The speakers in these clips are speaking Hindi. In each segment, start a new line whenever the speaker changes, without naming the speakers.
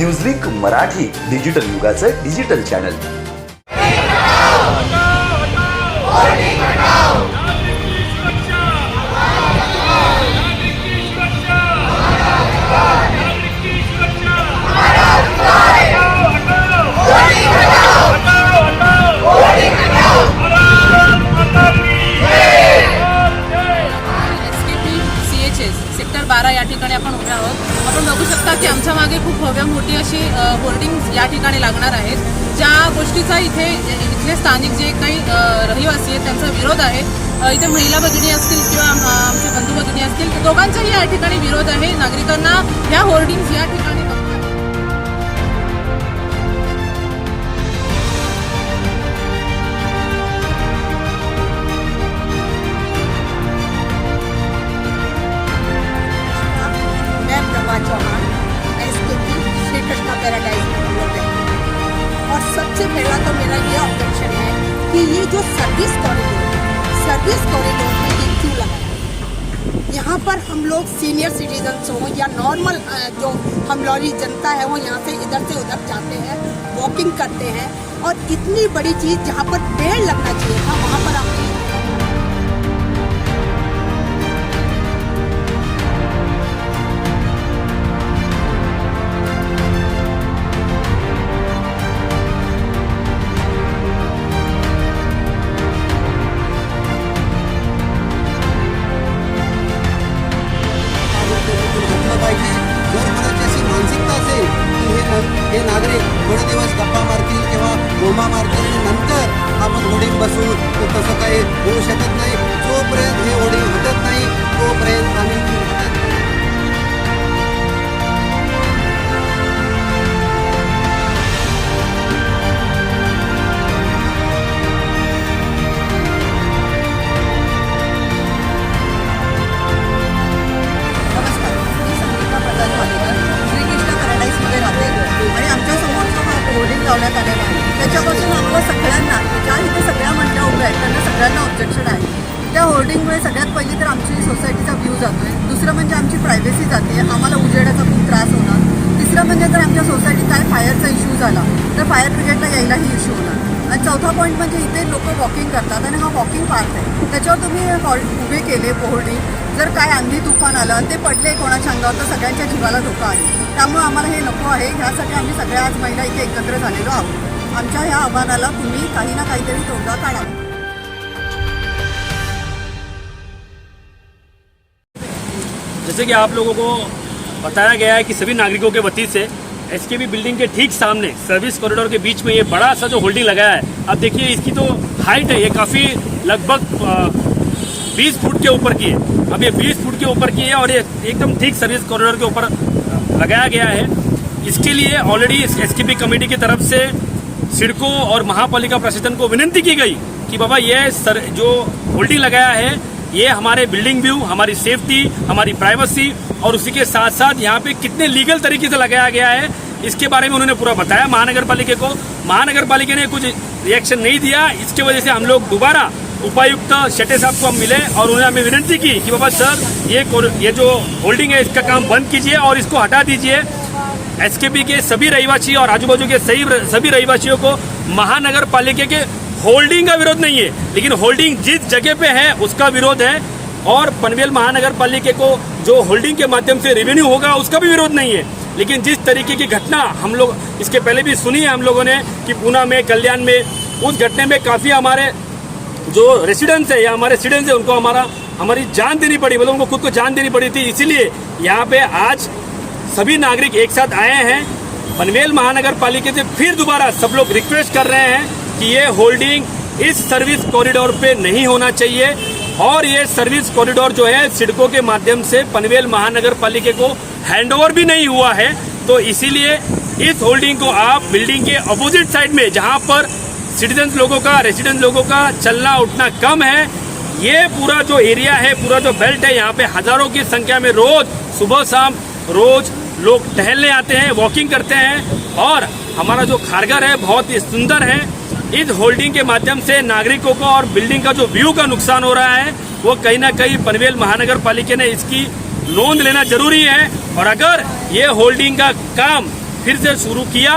न्यूजलिंक मराठी, डिजिटल युगाचं डिजिटल चॅनल।
सेक्टर 12 या ठिकाणी आपण उभे आहोत। आपण बघू शकता की आमच्या मागे खूप भव्य मोठी अशी होर्डिंग्स या ठिकाणी लागणार आहेत, ज्या गोष्टीचा इथले स्थानिक जे काही रहिवासी आहेत त्यांचा विरोध आहे। इथे महिला भगिनी असतील किंवा आमचे बंधू भगिनी असतील, दोघांचाही या ठिकाणी विरोध आहे। नागरिकांना या होर्डिंग्स या ठिकाणी
श्री कृष्णा पैराडाइज और सबसे पहला तो मेरा ये ऑब्जेक्शन है कि ये जो सर्विस कॉरिडोर में ये क्यों लगा। यहाँ पर हम लोग सीनियर सिटीजन्स हो या नॉर्मल जो हम लॉरी जनता है वो यहाँ से इधर से उधर जाते हैं, वॉकिंग करते हैं, और इतनी बड़ी चीज़ जहाँ पर पेड़ लगना चाहिए था वहाँ पर आपने
हे नागरिक थोडे दिवस गप्पा मारतील किंवा बोंबा मारतील आणि नंतर आपण होर्डिंग बसवू, तर तसं काही होऊ शकत नाही। जोपर्यंत हे होर्डिंग हटत नाही तोपर्यंत आम्ही लावण्यात आलेला आहे। त्याच्यापासून आम्हाला सगळ्यांना ज्या इथे सगळ्या महिला उभ्या आहेत त्यांना सगळ्यांना ऑब्जेक्शन आहे। त्या होर्डिंगमुळे सगळ्यात पहिली तर आमची सोसायटीचा व्ह्यू जातोय, दुसरं म्हणजे आमची प्रायव्हसी जाते, आम्हाला उजेडाचा खूप त्रास होणार, तिसरं म्हणजे जर आमच्या सोसायटीत काय फायरचा इश्यू झाला तर फायर ब्रिगेडला यायलाही इश्यू होणार, आणि चौथा पॉईंट म्हणजे इथे लोक वॉकिंग करतात आणि हा वॉकिंग पार्क आहे, त्याच्यावर तुम्ही उभे केले होर्डिंग, जर काय आंधी तुफान आलं आणि ते पडले कोणाच्या अंगावर तर सगळ्यांच्या जीवाला धोका आहे। त्यामुळे आम्हाला हे नको आहे। ह्यासाठी आम्ही सगळ्या आज महिला इथे एकत्र झालेलो आहोत। आमच्या ह्या आव्हानाला तुम्ही काही ना काहीतरी तोडगा काढावा।
जैसे कि आप लोगों को बताया गया है कि सभी नागरिकों के वती से एसकेबी बिल्डिंग के ठीक सामने सर्विस कॉरिडोर के बीच में ये बड़ा सा जो होल्डिंग लगाया है, अब देखिए इसकी तो हाइट है, ये काफ़ी लगभग 20 फुट के ऊपर की है। अब ये 20 फुट के ऊपर की है और ये एकदम ठीक सर्विस कॉरिडोर के ऊपर लगाया गया है। इसके लिए ऑलरेडी एसकेबी कमेटी की तरफ से सिडको और महापालिका प्रशासन को विनती की गई कि बाबा ये जो होल्डिंग लगाया है ये हमारे बिल्डिंग व्यू, हमारी सेफ्टी, हमारी प्राइवेसी और उसी के साथ साथ यहाँ पे कितने लीगल तरीके से लगाया गया है इसके बारे में उन्होंने पूरा बताया महानगर पालिका को। महानगर पालिका ने कुछ रिएक्शन नहीं दिया, इसके वजह से हम लोग दोबारा उपायुक्त शेट्टे साहब को हम मिले और उन्होंने हमें विनती की कि बाबा सर ये जो होल्डिंग है इसका काम बंद कीजिए और इसको हटा दीजिए। एसकेबी के सभी रहिवासी और आजू बाजू के सभी रहिवासियों को महानगर पालिका के होल्डिंग का विरोध नहीं है, लेकिन होल्डिंग जिस जगह पे है उसका विरोध है, और पनवेल महानगर पालिका को जो होल्डिंग के माध्यम से रेवेन्यू होगा उसका भी विरोध नहीं है। लेकिन जिस तरीके की घटना हम लोग इसके पहले भी सुनी है हम लोगों ने कि पूना में, कल्याण में, उस घटने में काफ़ी हमारे जो रेसिडेंट्स है या हमारे सिटीजन्स है उनको हमारी जान देनी पड़ी, मतलब उनको खुद को जान देनी पड़ी थी। इसीलिए यहाँ पे आज सभी नागरिक एक साथ आए हैं। पनवेल महानगर पालिका से फिर दोबारा सब लोग रिक्वेस्ट कर रहे हैं कि ये होल्डिंग इस सर्विस कॉरिडोर पे नहीं होना चाहिए, और ये सर्विस कॉरिडोर जो है सिडको के माध्यम से पनवेल महानगर पालिका को हैंडओवर भी नहीं हुआ है। तो इसीलिए इस होल्डिंग को आप बिल्डिंग के अपोजिट साइड में, जहाँ पर सिटीजन्स लोगों का, रेसिडेंट लोगों का चलना उठना कम है, ये पूरा जो एरिया है, पूरा जो बेल्ट है, यहाँ पे हजारों की संख्या में रोज सुबह शाम रोज लोग टहलने आते हैं, वॉकिंग करते हैं, और हमारा जो खारघर है बहुत ही सुंदर है। इस होल्डिंग के माध्यम से नागरिकों को और बिल्डिंग का जो व्यू का नुकसान हो रहा है वो कहीं ना कहीं पनवेल महानगर पालिका ने इसकी नोंद लेना जरूरी है। और अगर ये होल्डिंग का काम फिर से शुरू किया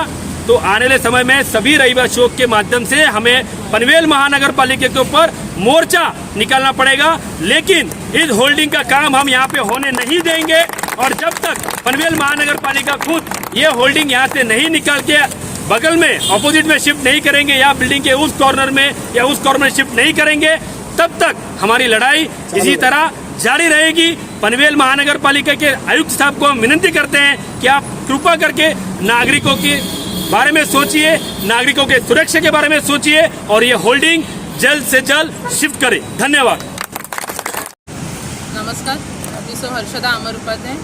तो आने वाले समय में सभी रविवार चौक के माध्यम से हमें पनवेल महानगर पालिका के ऊपर मोर्चा निकालना पड़ेगा। लेकिन इस होल्डिंग का काम हम यहाँ पे होने नहीं देंगे और जब तक पनवेल महानगर पालिका खुद ये होल्डिंग यहाँ से नहीं निकाल के बगल में ऑपोजिट में शिफ्ट नहीं करेंगे या बिल्डिंग के उस कॉर्नर में या उस कॉर्नर में शिफ्ट नहीं करेंगे, तब तक हमारी लड़ाई इसी तरह जारी रहेगी। पनवेल महानगर पालिका के आयुक्त साहब को हम विनती करते हैं कि आप कृपा करके नागरिकों के बारे में सोचिए, नागरिकों के सुरक्षा के बारे में सोचिए और ये होल्डिंग जल्द से जल्द शिफ्ट करें। धन्यवाद।
नमस्कार, मी सौ हर्षदा अमर उपाध्याय,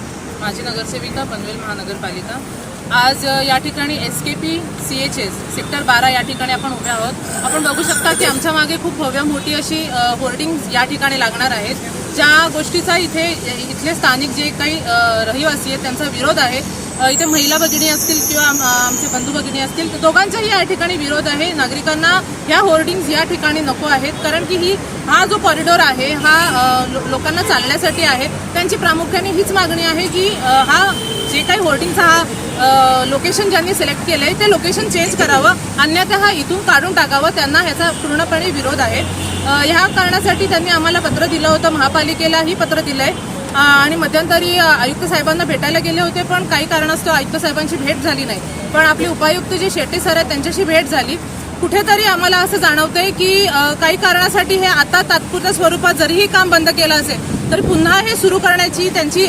माजी नगरसेविका पनवेल महानगरपालिका। आज या ठिकाणी SKP CHS सेक्टर 12 या ठिकाणी आपण उभे आहोत। आपण बघू शकता की आमच्या मागे खूप भव्य मोठी अशी होर्डिंग्स या ठिकाणी लागणार आहेत, ज्या गोष्टीचा इथले स्थानिक जे काही रहिवासी आहेत त्यांचा विरोध आहे। इथे महिला भगिनी असतील किंवा आमचे बंधू भगिनी असतील तर दोघांचाही या ठिकाणी विरोध आहे। नागरिकांना ह्या होर्डिंग्स या ठिकाणी नको आहेत, कारण की हा जो कॉरिडॉर आहे हा लोकांना चालण्यासाठी आहे। त्यांची प्रामुख्याने हीच मागणी आहे की हा जे काही होर्डिंगचा हा लोकेशन ज्यांनी सिलेक्ट केलंय ते लोकेशन चेंज करावं, अन्यथा हा इथून काढून टाकावं। त्यांना ह्याचा पूर्णपणे विरोध आहे। ह्या कारणासाठी त्यांनी आम्हाला पत्र दिलं होतं, महापालिकेलाही पत्र दिलंय आणि मध्यंतरी आयुक्त साहेबांना भेटायला गेले होते, पण काही कारणास्तव आयुक्त साहेबांची भेट झाली नाही। पण आपले उपायुक्त जे शेट्टी सर आहेत त्यांच्याशी भेट झाली। कुठेतरी आम्हाला असं जाणवतंय की काही कारणासाठी हे आता तात्पुरत्या स्वरूपात जरीही काम बंद केलं असेल तर पुन्हा हे सुरू करण्याची त्यांची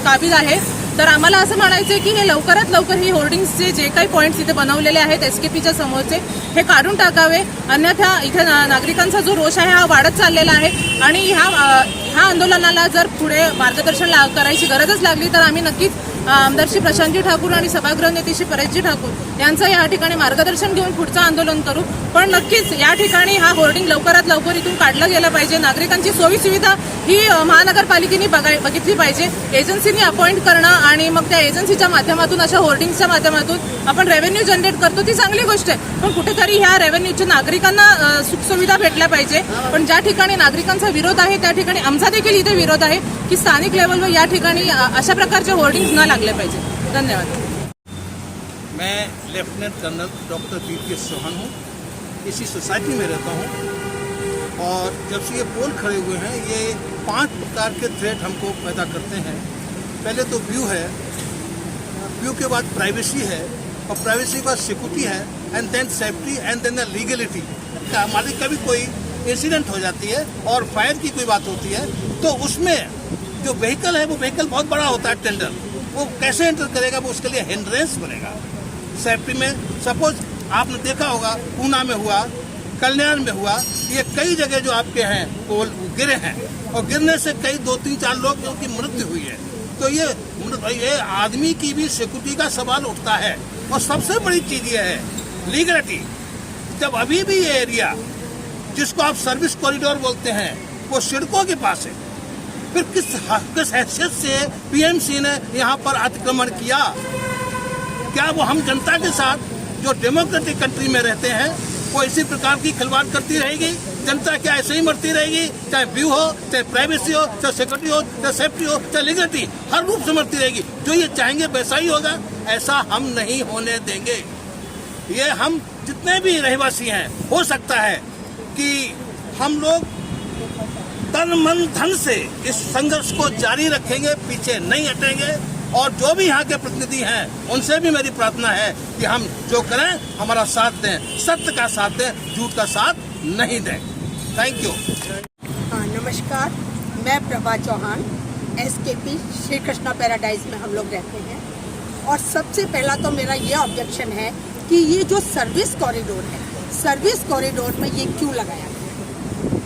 काबीज आहे। तर आम्हाला असं म्हणायचं आहे की हे लवकरात लवकर ही होर्डिंग्सचे जे काही पॉईंट्स इथे बनवलेले आहेत SKPच्या समोरचे हे काढून टाकावे, अन्यथा इथे नागरिकांचा जो रोष आहे हा वाढत चाललेला आहे आणि ह्या आंदोलनाला जर पुढे मार्गदर्शन करायची गरजच लागली तर आम्ही नक्कीच आमदार श्री प्रशांतजी ठाकूर आणि सभागृह नेते श्री परेशजी ठाकूर यांचं या ठिकाणी मार्गदर्शन घेऊन पुढचं आंदोलन करू। पण नक्कीच या ठिकाणी हा होर्डिंग लवकरात लवकर इथून काढलं गेलं पाहिजे। नागरिकांची सोयी सुविधा ही महानगरपालिकेने बघितली पाहिजे। एजन्सीनी अपॉइंट करणं आणि मग त्या एजन्सीच्या माध्यमातून अशा होर्डिंग्सच्या माध्यमातून आपण रेव्हेन्यू जनरेट करतो ती चांगली गोष्ट आहे, पण कुठेतरी ह्या रेव्हेन्यूच्या नागरिकांना सुखसुविधा भेटल्या पाहिजे। पण ज्या ठिकाणी नागरिकांचा विरोध आहे त्या ठिकाणी आमचा देखील इथे विरोध आहे की स्थानिक लेवलवर या ठिकाणी अशा प्रकारचे होर्डिंग्स न लागले पाहिजे। धन्यवाद।
मैं lieutenant colonel doctor BPS Chauhan हूँ, इसी सोसाइटी में रहता हूँ और जब से ये पोल खड़े हुए हैं ये 5 प्रकार के थ्रेट हमको पैदा करते हैं। पहले तो व्यू है, व्यू के बाद प्राइवेसी है और प्राइवेसी के बाद सिक्योरिटी है and then safety and then the legality. मालिक का भी कोई इंसिडेंट हो जाती है और फायर की कोई बात होती है तो उसमें जो व्हीकल है वो व्हीकल बहुत बड़ा होता है, टेंडर वो कैसे एंटर करेगा, वो उसके लिए हिंड्रेंस बनेगा। सेफ्टी में सपोज आपने देखा होगा पूना में हुआ, कल्याण में हुआ, ये कई जगह जो आपके हैं पोल गिरे हैं और गिरने से कई 2-3-4 लोग उनकी मृत्यु हुई है। तो ये आदमी की भी सिक्योरिटी का सवाल उठता है और सबसे बड़ी चीज ये है लीगलिटी। जब अभी भी ये एरिया जिसको आप सर्विस कॉरिडोर बोलते हैं वो सड़कों के पास है, फिर किस हैसियत से PMC ने यहाँ पर अतिक्रमण किया? क्या वो हम जनता के साथ जो डेमोक्रेटिक कंट्री में रहते हैं वो इसी प्रकार की खिलवाड़ करती रहेगी? जनता क्या ऐसे ही मरती रहेगी? चाहे व्यू हो, चाहे प्राइवेसी हो, चाहे सिक्योरिटी हो, चाहे सेफ्टी हो, चाहे लीगलिटी, हर रूप से मरती रहेगी। जो ये चाहेंगे वैसा ही होगा, ऐसा हम नहीं होने देंगे। ये हम जितने भी रहवासी हैं, हो सकता है कि हम लोग तन मन धन से इस संघर्ष को जारी रखेंगे, पीछे नहीं हटेंगे और जो भी यहाँ के प्रतिनिधि हैं उनसे भी मेरी प्रार्थना है कि हम जो करें हमारा साथ दें, सत्य का साथ दें, झूठ का साथ नहीं दें। Thank you.
हाँ, नमस्कार, मैं प्रभा चौहान, SKP श्री कृष्णा पैराडाइज में हम लोग रहते हैं और सबसे पहला तो मेरा ये ऑब्जेक्शन है कि ये जो सर्विस कॉरिडोर है, सर्विस कॉरिडोर में ये क्यों लगाया?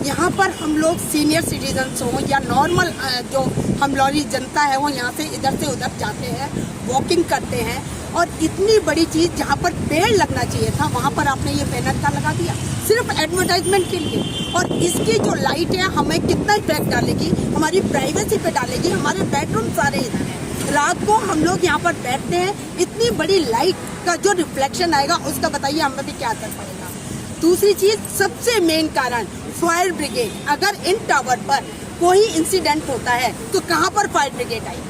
यहाँ पर हम लोग सीनियर सिटीजन्स हों या नॉर्मल जो हम लॉरी जनता है वो यहाँ से इधर से उधर जाते हैं, वॉकिंग करते हैं और इतनी बड़ी चीज़ जहाँ पर पेड़ लगना चाहिए था वहाँ पर आपने ये बैनर का लगा दिया सिर्फ एडवर्टाइजमेंट के लिए। और इसकी जो लाइट है हमें कितना इफेक्ट डालेगी, हमारी प्राइवेसी पे डालेगी। हमारे बेडरूम सारे इधर हैं, रात को हम लोग यहाँ पर बैठते हैं, इतनी बड़ी लाइट का जो रिफ्लेक्शन आएगा उसका बताइए हमें भी क्या असर पड़ेगा। दूसरी चीज़, सबसे मेन कारण फायर ब्रिगेड। अगर इन टावर पर कोई इंसिडेंट होता है तो कहाँ पर फायर ब्रिगेड आई?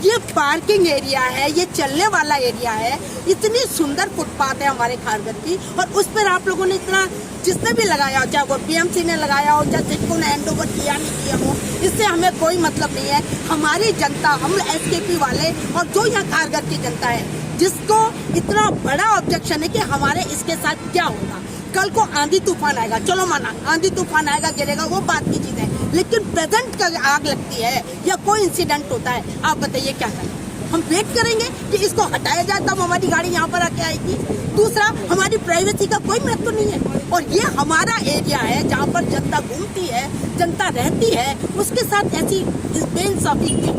ये पार्किंग एरिया है, ये चलने वाला एरिया है, इतनी सुंदर फुटपाथ है हमारे खारगर की, और उस पर आप लोगों ने इतना जिसने भी लगाया हो, चाहे वो बीएमसी ने लगाया हो, चाहे जिसको ने हैंड ओवर किया नहीं किया हो, इससे हमें कोई मतलब नहीं है। हमारी जनता, हम एसकेपी वाले और जो यहाँ खारगर की जनता है, जिसको इतना बड़ा ऑब्जेक्शन है कि हमारे इसके साथ क्या होगा। कल को आंधी तूफान आएगा, चलो माना आंधी तूफान आएगा, गिरेगा, वो बात की चीज है, लेकिन प्रेजेंट का आग लगती है या कोई इंसिडेंट होता है, आप बताइए क्या करें। हम वेट करेंगे कि इसको हटाया जाए तब हमारी गाड़ी यहाँ पर आके आएगी। दूसरा, हमारी प्राइवेसी का कोई महत्व नहीं है, और ये हमारा एरिया है जहाँ पर जनता घूमती है, जनता रहती है, उसके साथ ऐसी बेइंसाफी क्यों?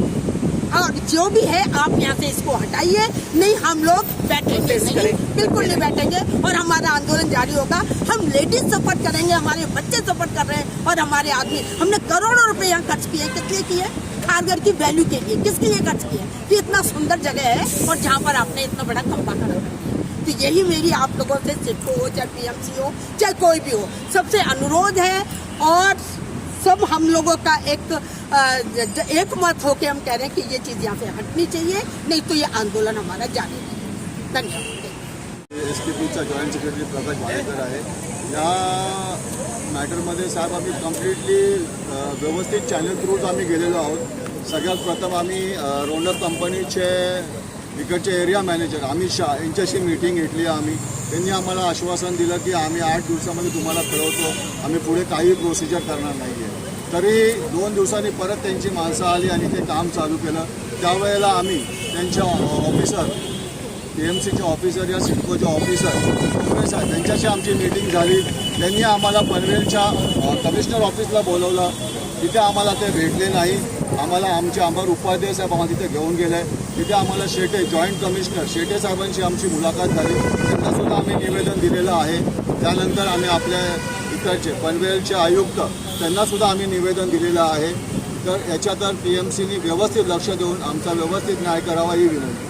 और जो भी है आप यहाँ से इसको हटाइए, नहीं हम लोग बैठेंगे नहीं, बिल्कुल नहीं बैठेंगे, और हमारा आंदोलन जारी होगा। हम लेडीज सपोर्ट करेंगे, हमारे बच्चे सपोर्ट कर रहे हैं, और हमारे आदमी, हमने करोड़ों रुपए यहाँ खर्च किए, किस लिए किए? खारगर की वैल्यू के लिए। किसके लिए खर्च किए? कि इतना सुंदर जगह है और जहाँ पर आपने इतना बड़ा खंबा खड़ा कर दिया। तो यही मेरी आप लोगों से, सिडको हो, चाहे पीएमसी हो, चाहे कोई भी हो, सबसे अनुरोध है, और सब हम लोगों का एक मत होके हम कह रहे हैं कि ये चीज़ यहाँ से हटनी चाहिए, नहीं तो ये आंदोलन हमारा जारी रहेगा। धन्यवाद।
एसकेपीचा जॉईंट सेक्रेटरी प्रकाश वाडेकर आहे. या मॅटरमध्ये साहेब आम्ही कम्प्लिटली व्यवस्थित चॅनल थ्रूच आम्ही गेलेलो आहोत. सगळ्यात प्रथम आम्ही रोनर कंपनीचे इकडचे एरिया मॅनेजर अमित शाह यांच्याशी मीटिंग घेतली आम्ही. त्यांनी आम्हाला आश्वासन दिलं की आम्ही 8 दिवसामध्ये तुम्हाला कळवतो, आम्ही पुढे काही प्रोसिजर करणार नाही आहे. तरी 2 दिवसांनी परत त्यांची माणसं आली आणि ते काम चालू केलं. त्यावेळेला आम्ही त्यांच्या ऑफिसर, पीएमसीचे ऑफिसर या सिडकोचे ऑफिसर साहेब त्यांच्याशी आमची मीटिंग झाली. त्यांनी आम्हाला पनवेलच्या कमिशनर ऑफिसला बोलवलं. तिथे आम्हाला ते भेटले नाही. आम्हाला आमचे अंबर उपाध्याय साहेब आम्हाला तिथे घेऊन गेले. तिथे आम्हाला शेटे जॉईंट कमिशनर शेटे साहेबांशी आमची मुलाखत झाली. त्यांनासुद्धा आम्ही निवेदन दिलेलं आहे. त्यानंतर आम्ही आपल्या इकडचे पनवेलचे आयुक्त त्यांनासुद्धा आम्ही निवेदन दिलेलं आहे. तर याच्या तर पीएमसीने व्यवस्थित लक्ष देऊन आमचा व्यवस्थित न्याय करावा ही विनंती.